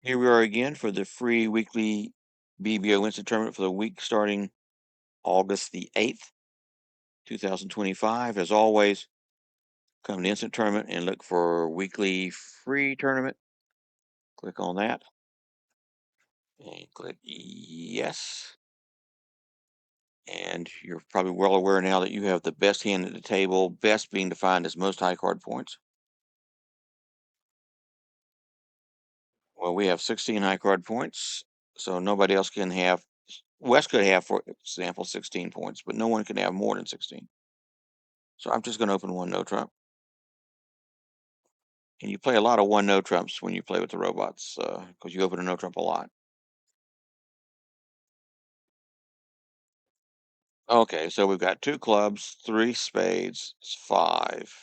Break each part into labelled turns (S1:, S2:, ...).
S1: Here we are again for the free weekly BBO Instant Tournament for the week starting August the 8th, 2025. As always, come to Instant Tournament and look for weekly free tournament. Click on that and click yes. And you're probably well aware now that you have the best hand at the table, best being defined as most high card points. Well, we have 16 high card points, so nobody else can have. West could have, for example, 16 points, but no one can have more than 16. So I'm just going to open one no trump. And you play a lot of one no trumps when you play with the robots, because you open a no trump a lot. Okay, so we've got two clubs, three spades, it's five.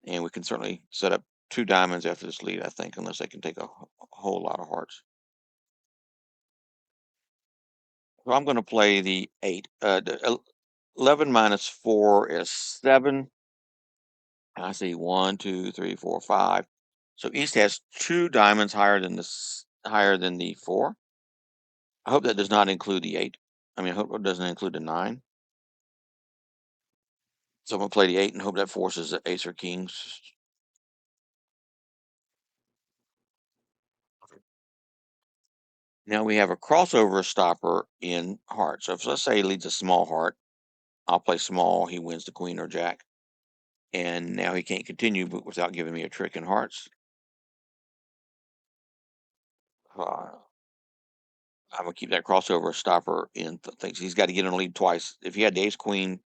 S1: And we can certainly set up two diamonds after this lead, I think, unless they can take a whole lot of hearts. So I'm going to play the 8. 11 minus 4 is 7. I see 1, 2, 3, 4, 5. So East has two diamonds higher than the 4. I hope that does not include the 8. I mean, I hope it doesn't include the 9. So I'm gonna play the 8 and hope that forces the ace or kings. Now we have a crossover stopper in heart. So if let's say he leads a small heart, I'll play small. He wins the queen or jack, and now he can't continue, but without giving me a trick in hearts. Uh, I'm gonna keep that crossover stopper in things. He's got to get in the lead twice. If he had the ace, queen,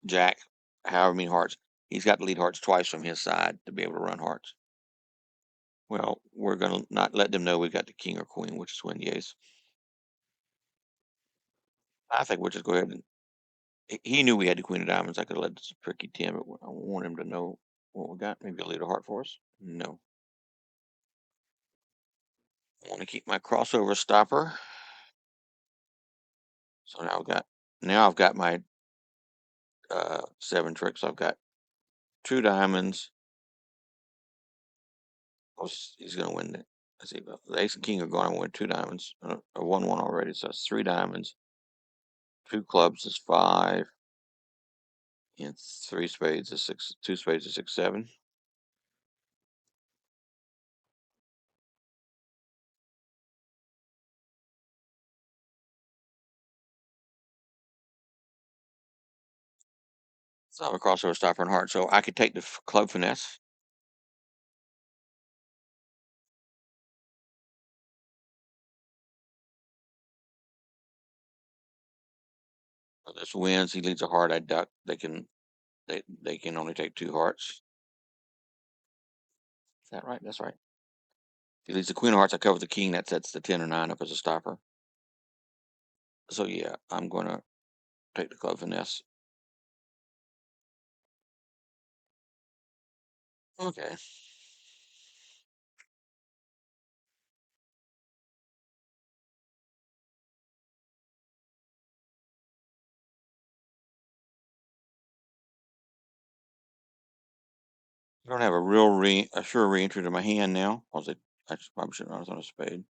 S1: jack, however many hearts, he's got to lead hearts twice from his side to be able to run hearts. Well, we're gonna not let them know we got the king or queen, which is win the ace. I think we'll just go ahead and he knew we had the queen of diamonds. I could have let this tricky 10, but I want him to know what we got. Maybe a lead a heart for us. No. I want to keep my crossover stopper. So now I've got my 7 tricks. I've got two diamonds. He's going to win it. Let's see. The ace and king are going to win two diamonds. I won one already, so that's 3 diamonds. Two clubs is 5. And 3 spades is 6. 2 spades is 6, 7. So I have a crossover stopper and heart. So I could take the club finesse. So this wins. He leads a heart. I duck. They can only take 2 hearts. Is that right? That's right. If he leads the queen of hearts, I cover the king. That sets the 10 or 9 up as a stopper. So yeah, I'm gonna take the club finesse. Okay. I don't have a sure re-entry to my hand now. I probably shouldn't have on a spade.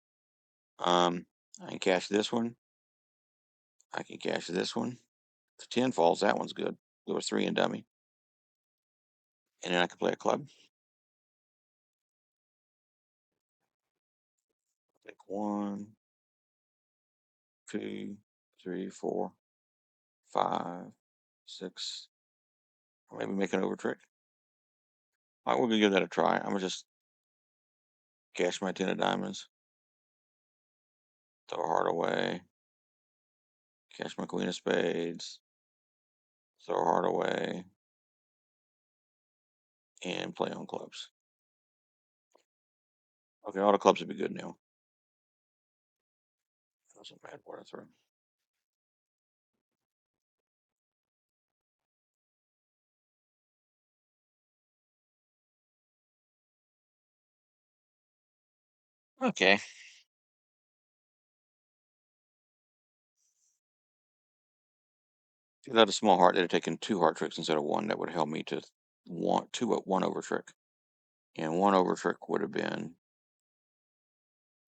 S1: I can cash this one. I can cash this one. If 10 falls, that one's good. There was 3 in dummy. And then I can play a club. Take 1, 2, 3, 4, 5, 6. Or maybe make an over trick. All right, we're gonna give that a try. I'm gonna just cash my 10 of diamonds, throw a heart away, cash my queen of spades, throw a heart away, and play on clubs. Okay, all the clubs would be good now. That's a bad board I threw. Okay. If you had a small heart, they'd have taken 2 heart tricks instead of 1. That would have helped me to want 2 1 over trick. And 1 over trick would have been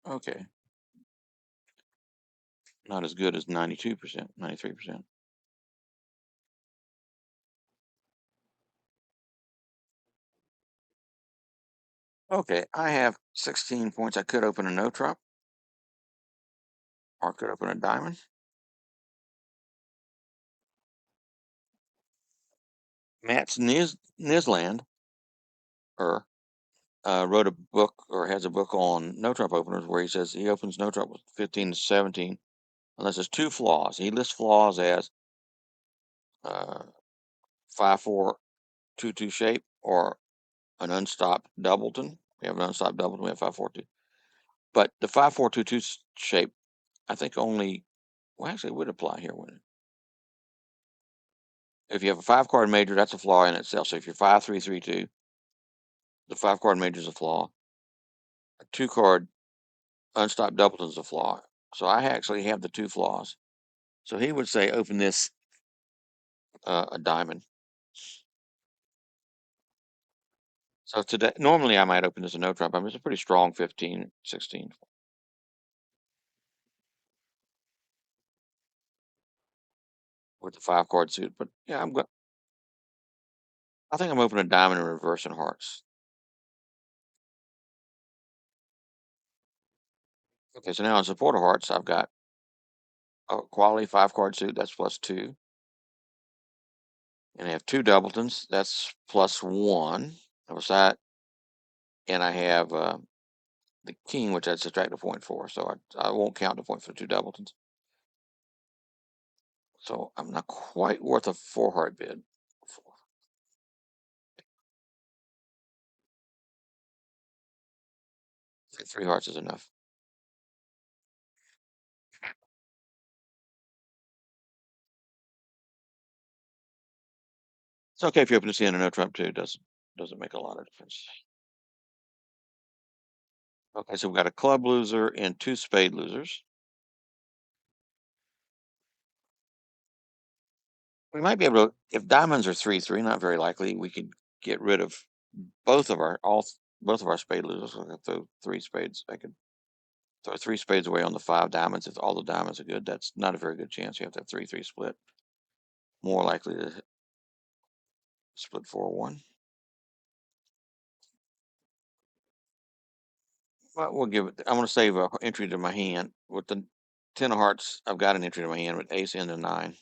S1: Okay. Not as good as 92%, 93%. Okay, I have 16 points. I could open a no trump or could open a diamond. Matt's Nisland wrote a book or has a book on no trump openers where he says he opens no trump with 15 to 17 unless there's two flaws. He lists flaws as 5-4-2-2 shape or an unstopped doubleton. We have an unstopped doubleton. We have 5-4-2. But the 5-4-2-2 shape, I think only, well, actually, it would apply here. Wouldn't it? If you have a 5-card major, that's a flaw in itself. So if you're 5-3-3-2, the 5-card major is a flaw. A 2-card unstopped doubleton is a flaw. So I actually have the two flaws. So he would say open this a diamond. So today, normally I might open this a no trump. I mean, it's a pretty strong 15, 16 with the 5-card suit. But yeah, I think I'm opening a diamond in reverse and hearts. Okay, so now in support of hearts, I've got a quality 5-card suit. That's +2. And I have two doubletons. That's +1. What's that? And I have the king, which I'd subtract a point for. So I won't count the point for the two doubletons. So I'm not quite worth a 4-heart bid. I think 3 hearts is enough. It's okay if you open the CN and no trump too. Doesn't make a lot of difference. Okay, so we've got a club loser and 2 spade losers. We might be able to, if diamonds are 3-3, not very likely, we could get rid of both of our spade losers. I could throw 3 spades. I could throw 3 spades away on the 5 diamonds. If all the diamonds are good, that's not a very good chance. You have to have 3-3 split. More likely to split 4-1. But we'll give it. I'm going to save an entry to my hand with the 10 of hearts. I've got an entry to my hand with ace into 9.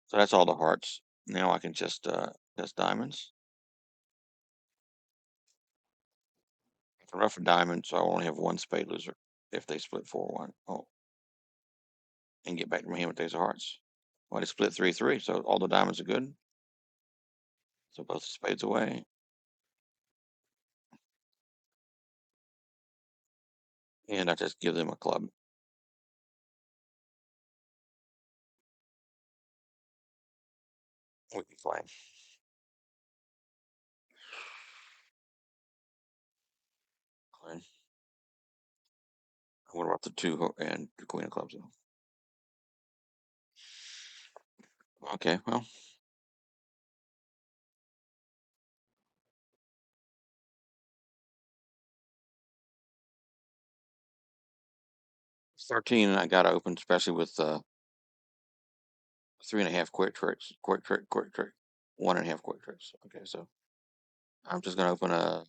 S1: So that's all the hearts. Now I can just diamonds. I can rough a diamond, so I only have 1 spade loser if they split 4-1. Oh, and get back to my hand with ace of hearts. Well, they split 3-3, so all the diamonds are good. So both spades away. And I just give them a club. We can play. Play. What about the 2 and the queen of clubs? Okay, well, 13 I got to open, especially with 3.5 quick tricks, 1.5 quick tricks. Okay, so I'm just gonna open a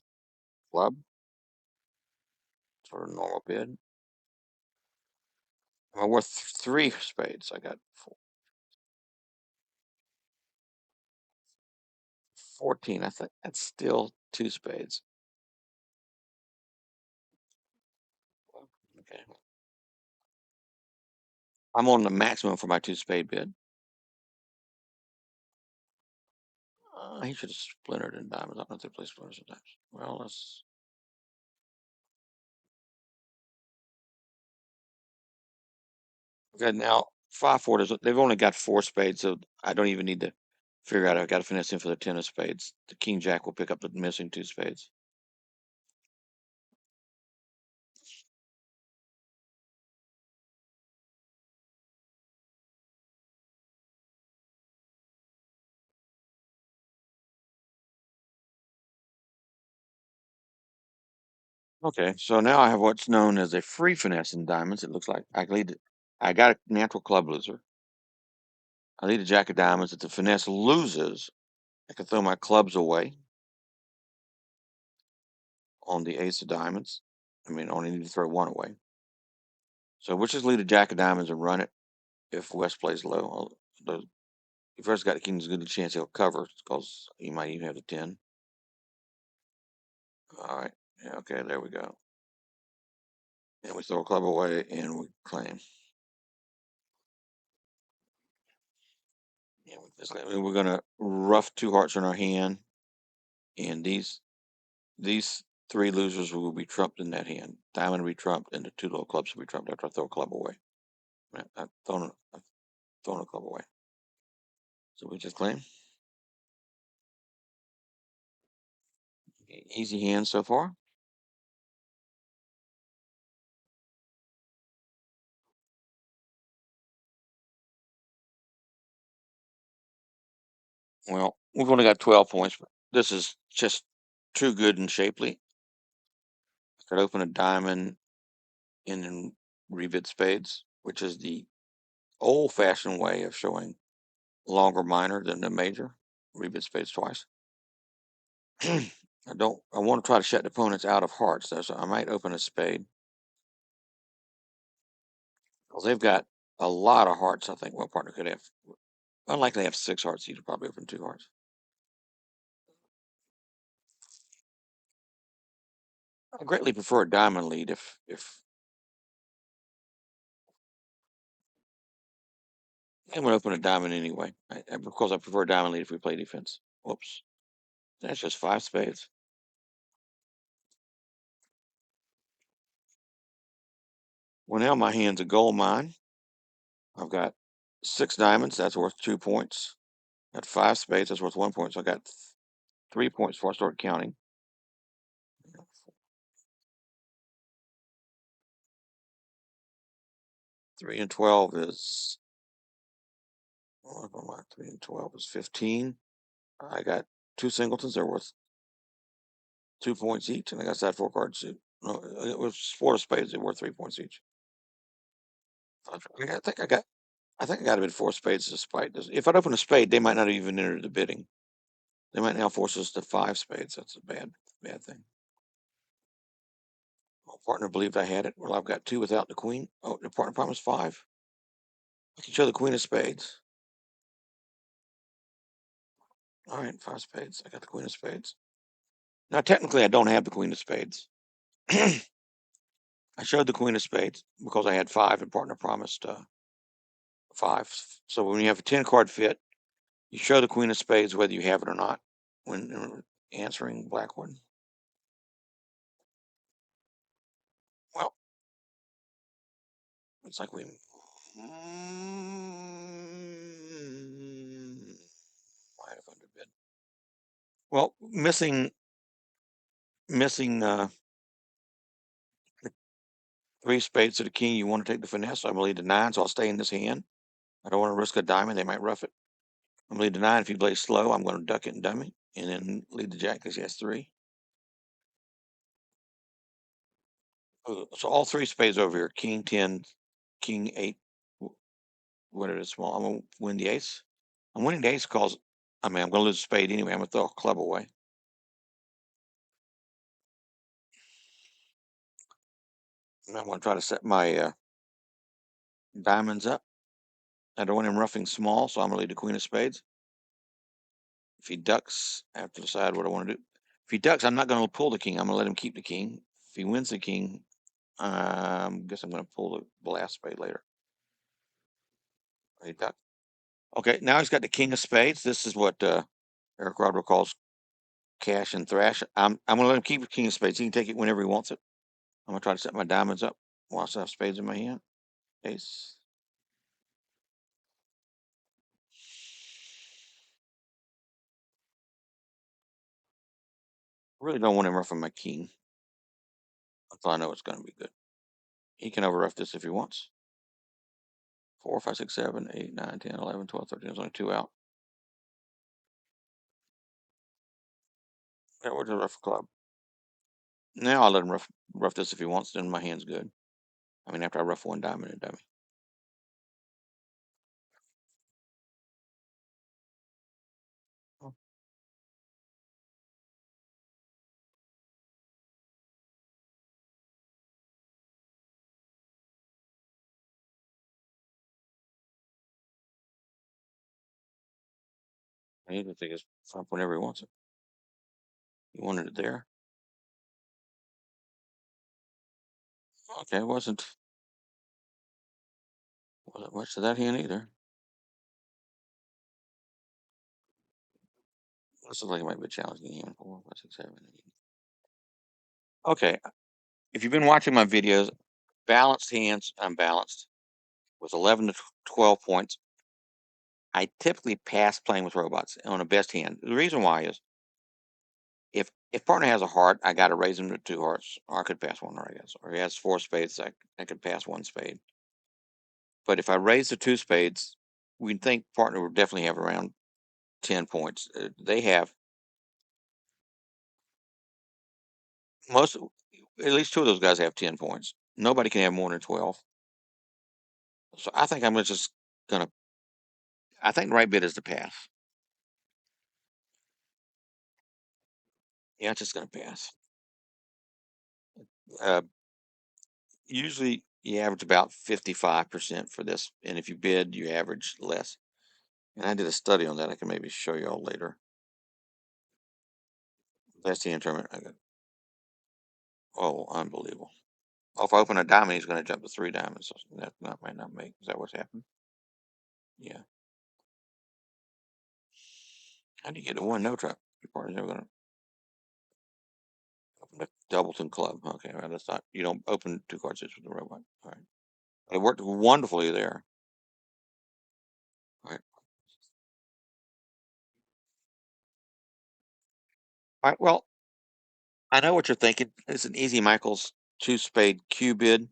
S1: club, sort of normal bid. I'm worth 3 spades. I got 14. I think that's still 2 spades. Okay, I'm on the maximum for my 2 spade bid. He should have splintered in diamonds. I don't know if they play splinters sometimes. Well, let's. Okay, now 5-4. They've only got 4 spades, so I don't even need to figure out. I've got to finesse in for the 10 of spades. The king jack will pick up the missing 2 spades. Okay, so now I have what's known as a free finesse in diamonds. It looks like I got a natural club loser. I lead a jack of diamonds. If the finesse loses, I can throw my clubs away on the ace of diamonds. I mean, only need to throw one away. So we'll just lead a jack of diamonds and run it if West plays low. If West got the king, there's a good chance he'll cover because he might even have the 10. All right. Yeah, okay, there we go. And we throw a club away and we claim. And we're going to rough 2 hearts in our hand. And these 3 losers will be trumped in that hand. Diamond will be trumped, and the 2 little clubs will be trumped after I throw a club away. I've thrown a club away. So we just claim. Easy hand so far. Well, we've only got 12 points, but this is just too good and shapely. I could open a diamond and then rebid spades, which is the old-fashioned way of showing longer minor than the major. Rebid spades twice. I want to try to shut the opponents out of hearts, though, so I might open a spade. Because they've got a lot of hearts, I think one partner could have. Unlikely to have 6 hearts, he'd probably open 2 hearts. I greatly prefer a diamond lead if I'm going to open a diamond anyway. Because I prefer a diamond lead if we play defense. Whoops. That's just 5 spades. Well, now my hand's a gold mine. I've got 6 diamonds. That's worth 2 points. Got 5 spades. That's worth 1 point. So I got 3 points before I start counting. 3 and 12 is. Oh, 3 and 12 is 15. I got 2 singletons. They're worth 2 points each, and I got side 4 cards. No, it was 4 spades. They were 3 points each. I think I got a bid 4 spades despite this. If I'd open a spade, they might not even enter the bidding. They might now force us to 5 spades. That's a bad thing. My partner believed I had it. Well, I've got 2 without the queen. Oh, the partner promised 5. I can show the queen of spades. All right, 5 spades. I got the queen of spades. Now, technically, I don't have the queen of spades. I showed the queen of spades because I had 5 and partner promised 5. So when you have a 10 card fit, you show the queen of spades whether you have it or not when answering black one. Well, it's like we might have underbid. Well, missing 3 spades to the king. You want to take the finesse. So I'm gonna lead the 9, so I'll stay in this hand. I don't want to risk a diamond. They might rough it. I'm gonna lead the 9. If he plays slow, I'm going to duck it and dummy, and then lead the jack because he has 3. So all 3 spades over here: king 10, king 8. What it is small. I'm gonna win the ace. I'm winning the ace because I'm going to lose a spade anyway. I'm going to throw a club away. And I'm going to try to set my diamonds up. I don't want him roughing small, so I'm going to lead the queen of spades. If he ducks, I have to decide what I want to do. If he ducks, I'm not going to pull the king. I'm going to let him keep the king. If he wins the king, I guess I'm going to pull the last spade later. He ducked. Okay, now he's got the king of spades. This is what Eric Rodwell calls cash and thrash. I'm going to let him keep the king of spades. He can take it whenever he wants it. I'm going to try to set my diamonds up while I still have spades in my hand. Ace. Really don't want him roughing my king. Until I know it's going to be good. He can overruff this if he wants. 4, 5, 6, 7, 8, 9, 10, 11, 12, 13. There's only 2 out. Yeah, we're just rough club. Now I'll let him rough this if he wants, then my hand's good. I mean, after I rough one diamond and dummy. Oh, he can take his flop whenever he wants it. He wanted it there. Okay, wasn't much to that hand either. This looks like it might be a challenging hand. 4, 5, 6, 7, 8. Okay, if you've been watching my videos, balanced hands, I'm balanced with 11 to 12 points. I typically pass playing with robots on a best hand. The reason why is if partner has a heart, I got to raise him to 2 hearts, or I could pass one, I guess. Or he has 4 spades, I could pass 1 spade. But if I raise the 2 spades, we'd think partner would definitely have around 10 points. They have most, at least 2 of those guys have 10 points. Nobody can have more than 12. So I think I'm just gonna. I think the right bid is to pass. Yeah, it's just gonna pass. Uh, Usually you average about 55% for this, and if you bid, you average less. And I did a study on that. I can maybe show you all later. That's the tournament. I got, oh, unbelievable. Oh, if I open a diamond, he's going to jump to 3 diamonds. So that might not make. Is that what's happened? Yeah. How do you get to 1 no trap? Your partner's never going to open a Doubleton club. Okay, well, that's not. You don't open 2 card sets with the robot. All right. It worked wonderfully there. All right. All right. Well, I know what you're thinking. It's an easy Michael's 2 spade Q bid.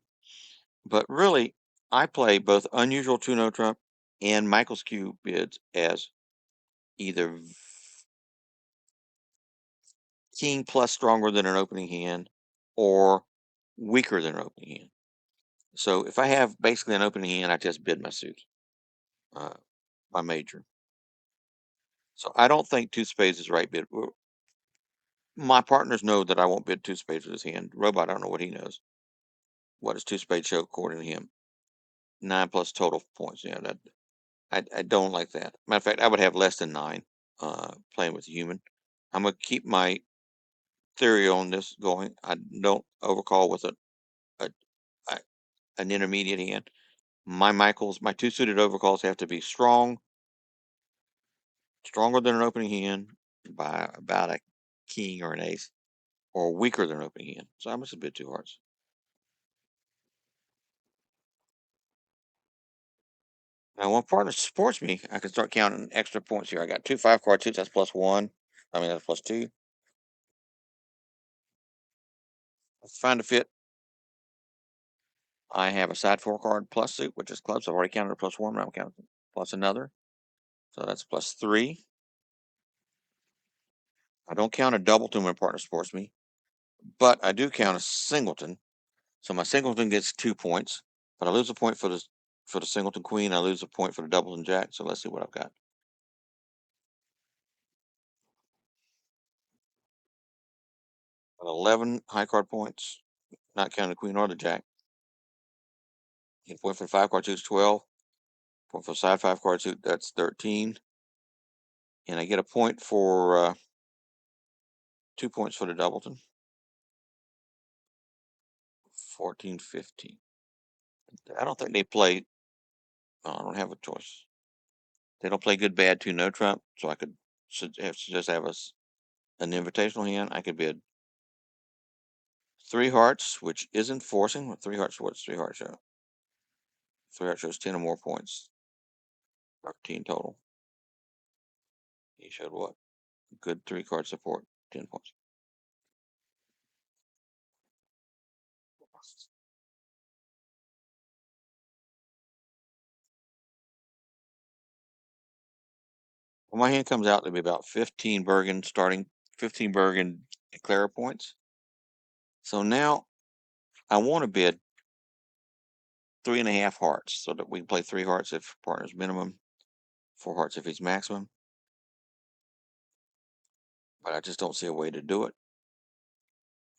S1: But really, I play both unusual 2 no trump and Michael's Q bids as either king plus stronger than an opening hand or weaker than an opening hand. So if I have basically an opening hand, I just bid my suit, uh, my major. So I don't think 2 spades is the right bid. My partners know that I won't bid 2 spades with his hand. Robot, I don't know what he knows. What does 2 spades show according to him? 9 plus total points. Yeah, that I don't like that. Matter of fact, I would have less than 9 playing with a human. I'm gonna keep my theory on this going. I don't overcall with a, a an intermediate hand. My 2 suited overcalls have to be stronger than an opening hand by about a king or an ace, or weaker than an opening hand. So I'm just a bit 2 hearts. Now, when partner supports me, I can start counting extra points here. I got 2 5 card suits. That's +1. I mean, that's +2. Let's find a fit. I have a side 4 card plus suit, which is clubs. I've already counted a +1, but I'm counting plus another. So that's +3. I don't count a doubleton when partner supports me, but I do count a singleton. So my singleton gets 2 points, but I lose a point for the singleton queen. I lose a point for the doubleton jack. So let's see what I've got. 11 high card points, not counting the queen or the jack. Get a point for the 5 card suit is 12. Point for the side 5 card suit, that's 13. And I get a point for 2 points for the doubleton. 14, 15. I don't think they play. I don't have a choice. They don't play good, bad, 2 no trump. So I could just have an invitational hand. I could bid 3 hearts, which isn't forcing. 3 hearts, what's 3 hearts show? 3 hearts shows 10 or more points. 13 total. He showed what? Good 3 card support, 10 points. Well, my hand comes out to be about 15 Bergen starting, 15 Bergen declare points. So now I want to bid 3.5 hearts so that we can play 3 hearts if partner's minimum, 4 hearts if he's maximum. But I just don't see a way to do it.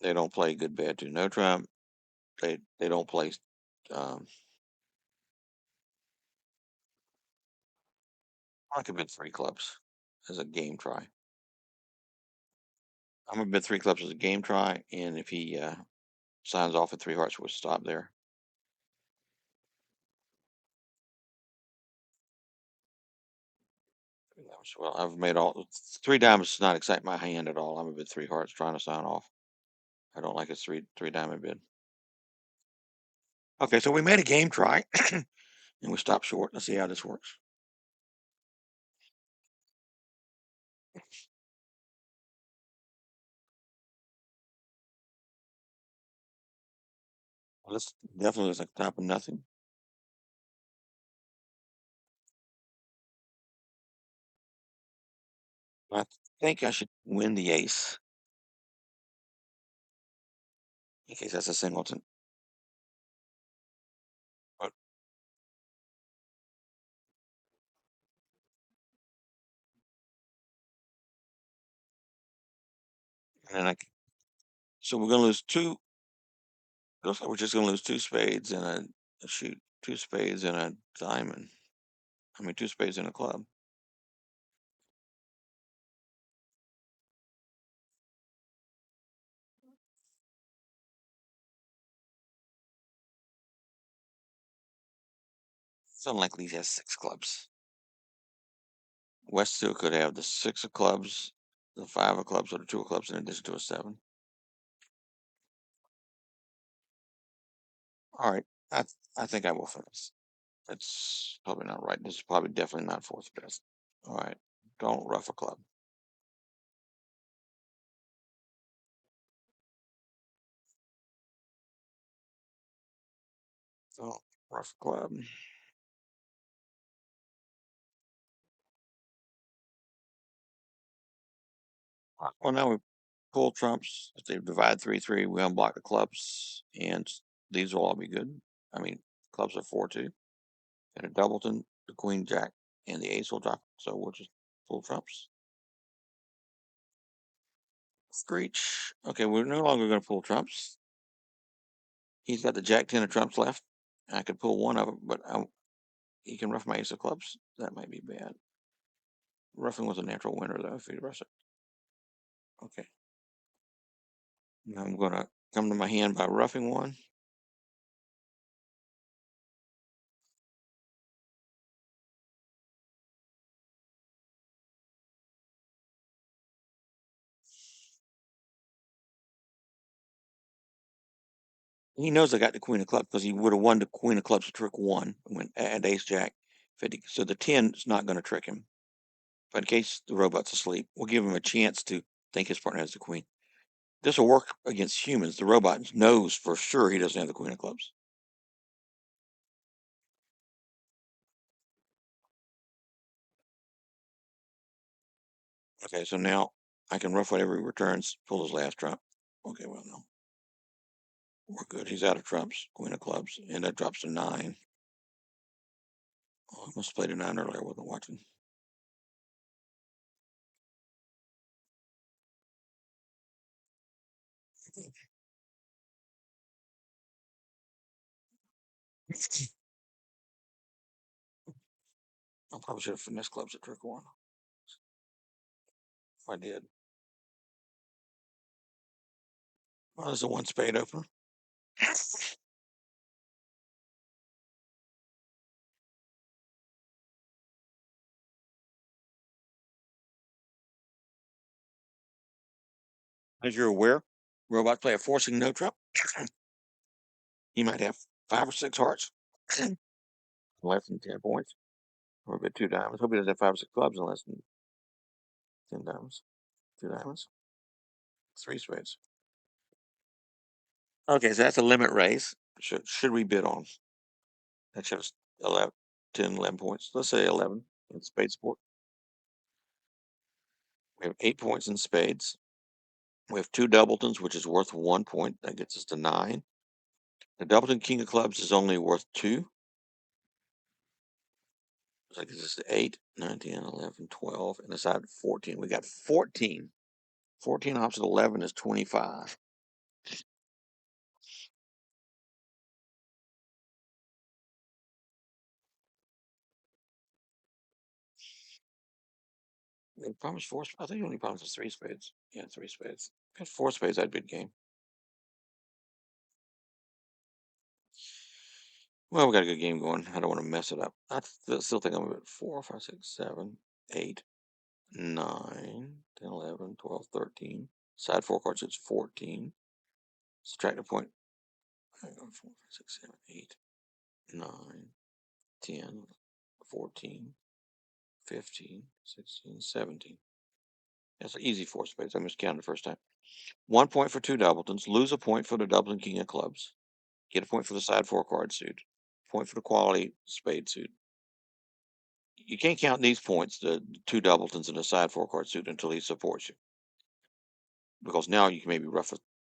S1: They don't play good, bad, two, no trump. They don't play. I could bid 3 clubs as a game try. I'm gonna bid 3 clubs as a game try, and if he signs off at 3 hearts, we'll stop there. Well, I've made all 3 diamonds does not excite my hand at all. I'm a bid 3 hearts trying to sign off. I don't like a three diamond bid. Okay, so we made a game try and we stopped short. Let's see how this works. Well, this definitely looks like top of nothing. I think I should win the ace in case that's a singleton. But and then so we're gonna lose 2. Looks like we're just gonna lose 2 spades and shoot 2 spades and a diamond. I mean 2 spades and a club. It's unlikely he has 6 clubs. West 2 could have the 6 of clubs, the 5 of clubs, or the 2 of clubs in addition to a 7. All right, I think I will finish. It's probably not right. This is probably definitely not fourth best. All right, don't rough a club. Don't rough a club. Well, now we pull trumps. If they divide 3-3, we unblock the clubs, and these will all be good. I mean, clubs are 4-2, and a doubleton, the queen, jack, and the ace will drop. So we'll just pull trumps. Screech. Okay, we're no longer going to pull trumps. He's got the jack 10 of trumps left. I could pull one of them, but he can rough my ace of clubs. That might be bad. Roughing was a natural winner, though, if he roughed it. Okay. Now I'm going to come to my hand by roughing one. He knows I got the queen of clubs because he would have won the queen of clubs to trick one when at ace jack. So the 10 is not going to trick him. But in case the robot's asleep, we'll give him a chance to think his partner has the queen. This will work against humans. The robot knows for sure he doesn't have the queen of clubs. Okay, so now I can rough whatever he returns, pull his last trump. Okay, well, no. We're good. He's out of trumps, queen of clubs, and that drops to 9. Oh, I must have played a 9 earlier. I wasn't watching. I probably should have finessed clubs at trick one. If I did. Well, there's a 1 spade opener. As you're aware, robots play a forcing no trump. He might have 5 or 6 hearts, less than 10 points, or a bit 2 diamonds. Hope he doesn't have 5 or 6 clubs and less than 10 diamonds. 2 diamonds, 3 spades. Okay, so that's a limit raise. Should we bid on? That shows 11, 10, 11 points. Let's say 11 in spade sport. We have 8 points in spades. We have two doubletons, which is worth 1 point. That gets us to 9. The doubleton king of clubs is only worth 2. So that gets us to 8, 9, 10, 11, 12, and the side 14. We got 14. 14 opposite 11 is 25. The problem is four. I think the only problem is 3 spades. Yeah, 3 spades. Got 4 spades, I'd bid game. Well, we got a good game going. I don't want to mess it up. I still think I'm at 4, 5, 6, 7, 8, 9, 10, 11, 12, 13. Side 4 cards, it's 14. Subtract a point. 4, 5, 6, 7, 8, 9, 10, 14, 15, 16, 17. That's an easy 4 spades. I miscounted the first time. 1 point for 2 doubletons. Lose a point for the doubleton king of clubs. Get a point for the side 4 card suit. Point for the quality spade suit. You can't count these points, the 2 doubletons and the side 4 card suit, until he supports you. Because now you can maybe rough a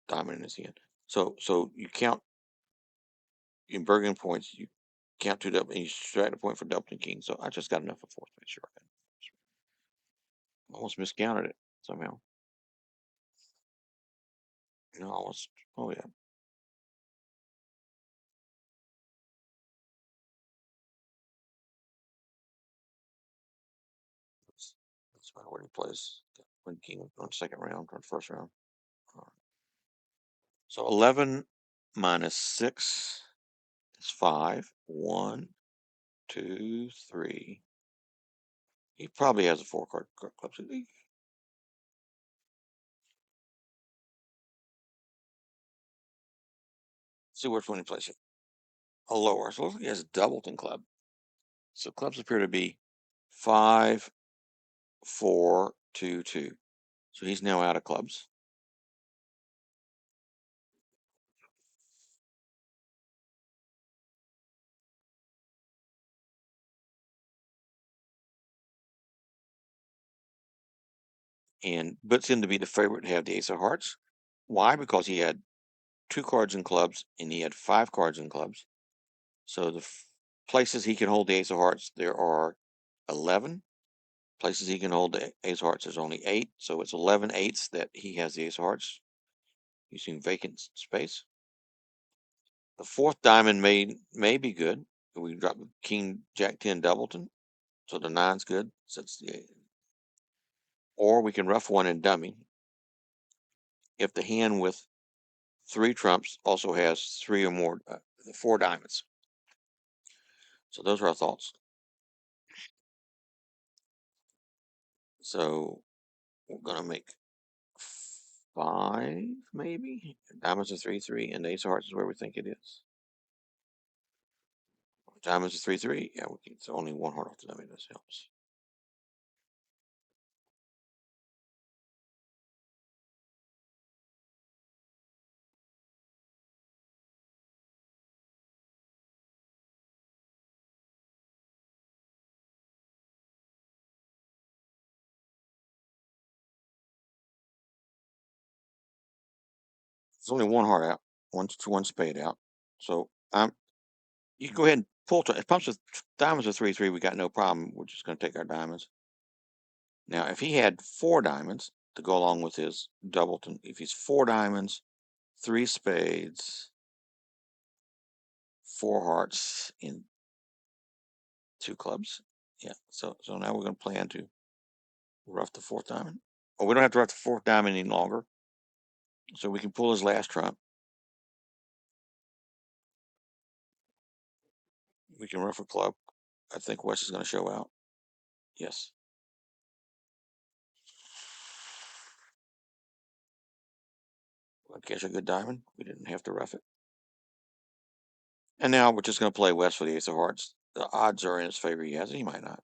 S1: diamond in his hand. So you count in Bergen points, you count 2 double, and you subtract a point for doubleton king. So I just got enough of 4 spades. Sure. Almost miscounted it somehow. No, almost. Oh, yeah. That's about what he plays. When king on second round, on first round. So 11 minus 6 is 5. 1, 2, 3. He probably has a 4 card club suit. See which one he plays it. A lower. So he has a doubleton club. So clubs appear to be 5, 4, 2, 2. So he's now out of clubs. And but seemed to be the favorite to have the ace of hearts. Why? Because he had 2 cards in clubs and he had 5 cards in clubs. So the places he can hold the ace of hearts, there are 11. Places he can hold the ace of hearts, there's only 8. So it's 11 eighths that he has the ace of hearts using vacant space. The 4th diamond may be good. We drop the king, jack 10 doubleton. So the 9's good. So it's the 8. Or we can rough one and dummy. If the hand with 3 trumps also has 3 or more, 4 diamonds. So those are our thoughts. So we're gonna make 5, maybe. Diamonds are 3, 3, and the ace of hearts is where we think it is. Diamonds are 3, 3. Yeah, it's only 1 heart off the dummy. This helps. It's only 1 heart out, one spade out. So you can go ahead and pull. If pumps with diamonds are 3, 3, we got no problem. We're just going to take our diamonds. Now, if he had 4 diamonds to go along with his doubleton, if he's 4 diamonds, 3 spades, 4 hearts, in 2 clubs. Yeah. So now we're going to plan to rough the 4th diamond. Oh, we don't have to rough the 4th diamond any longer. So we can pull his last trump. We can rough a club. I think West is going to show out. Yes. We'll catch a good diamond. We didn't have to rough it. And now we're just going to play West for the ace of hearts. The odds are in his favor. He has it. He might not.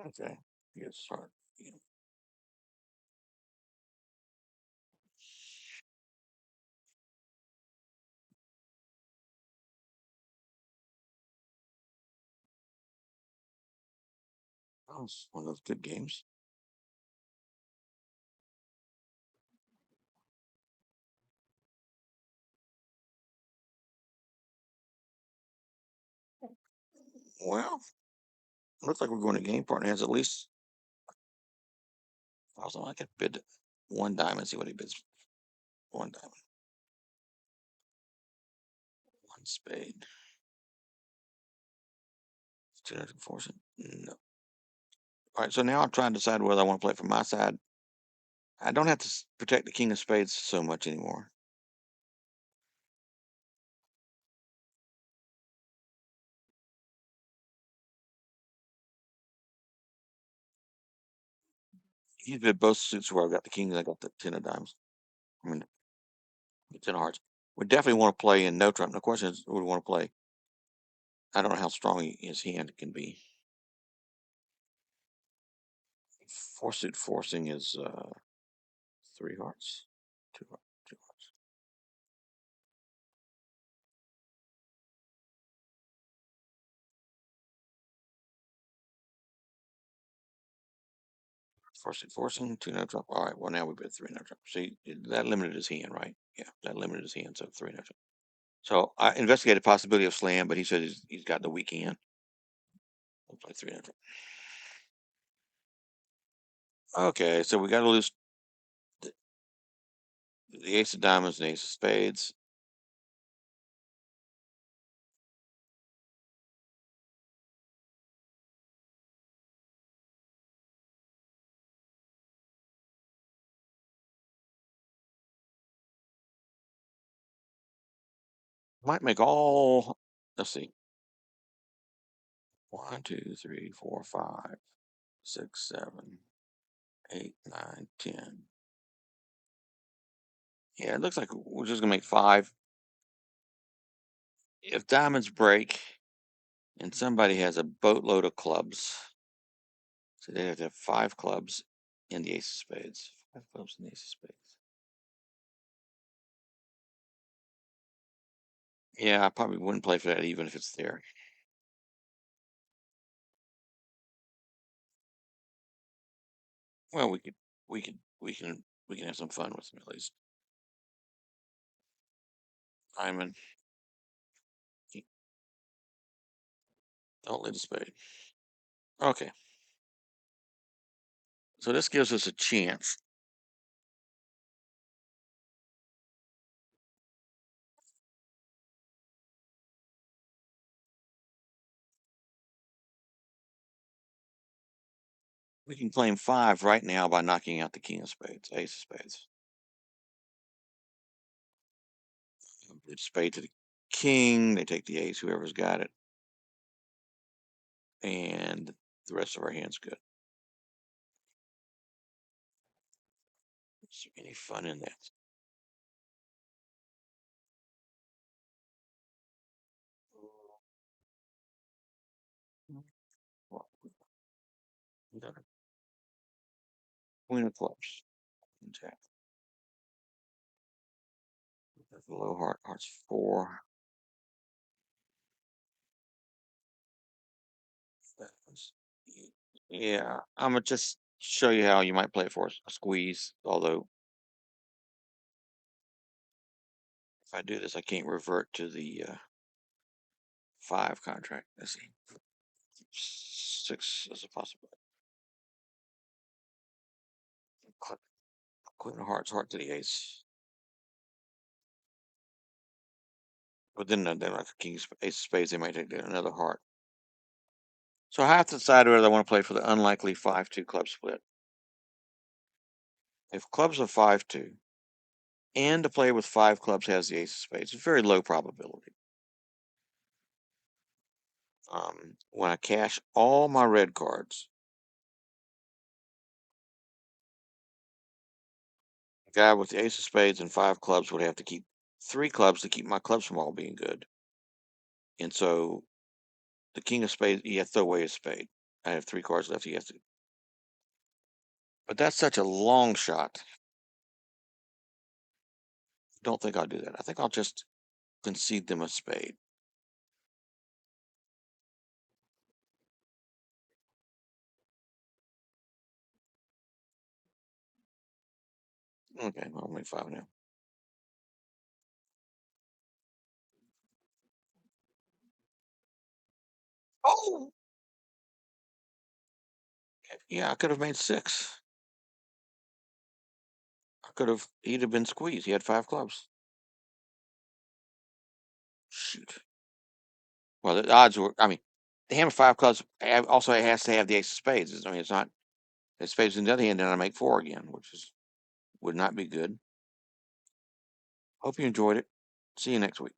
S1: Okay. Yes. Heart. Yeah. Oh, it's one of those good games. Well, looks like we're going to game partner has at least. Also, I could bid one diamond, see what he bids. One diamond, one spade. 200 forcing. No. All right, so now I'm trying to decide whether I want to play from my side. I don't have to protect the king of spades so much anymore. He's bid both suits where I've got the king and I got the 10 of diamonds. I mean, the 10 of hearts. We definitely want to play in no trump. The question is, who we want to play? I don't know how strong his hand can be. Four suit forcing is 3 hearts, 2 hearts, 2 hearts. Four suit forcing, 2 no trump. All right, well, now we bid 3 no trump. See, that limited his hand, right? Yeah, that limited his hand, so 3 no trump. So I investigated the possibility of slam, but he said he's got the weak hand. I'll play 3 no trump. Okay, so we got to lose the ace of diamonds and ace of spades. Might make all, let's see, 1, 2, 3, 4, 5, 6, 7, 8, 9, 10. Yeah, it looks like we're just gonna make 5. If diamonds break and somebody has a boatload of clubs, so they have to have 5 clubs in the ace of spades. 5 clubs in the ace of spades. Yeah, I probably wouldn't play for that even if it's there. Well, we can have some fun with them at least. Diamond, don't let a spade. Okay, so this gives us a chance. We can claim 5 right now by knocking out the king of spades, ace of spades. It's spade to the king. They take the ace, whoever's got it. And the rest of our hand's good. Is there any fun in that? Queen of clubs. Tap. Low heart, hearts 4. Yeah, I'm gonna just show you how you might play it for a squeeze. Although if I do this, I can't revert to the 5 contract. Let's see, 6 is a possibility. Queen of hearts, heart to the ace. But then like king, ace of spades, they might take another heart. So I have to decide whether I want to play for the unlikely 5-2 club split. If clubs are 5-2, and the player with 5 clubs has the ace of spades, it's very low probability. When I cash all my red cards, the guy with the ace of spades and 5 clubs would have to keep 3 clubs to keep my clubs from all being good. And so the king of spades, he has to throw away his spade. I have 3 cards left. He has to. But that's such a long shot. Don't think I'll do that. I think I'll just concede them a spade. Okay, I'll make 5 now. Oh, yeah, I could have made 6. He'd have been squeezed. He had 5 clubs. Shoot. Well, the odds were, I mean, the hand of 5 clubs also has to have the ace of spades. I mean, it's not, the spades in the other hand, then I make 4 again, would not be good. Hope you enjoyed it. See you next week.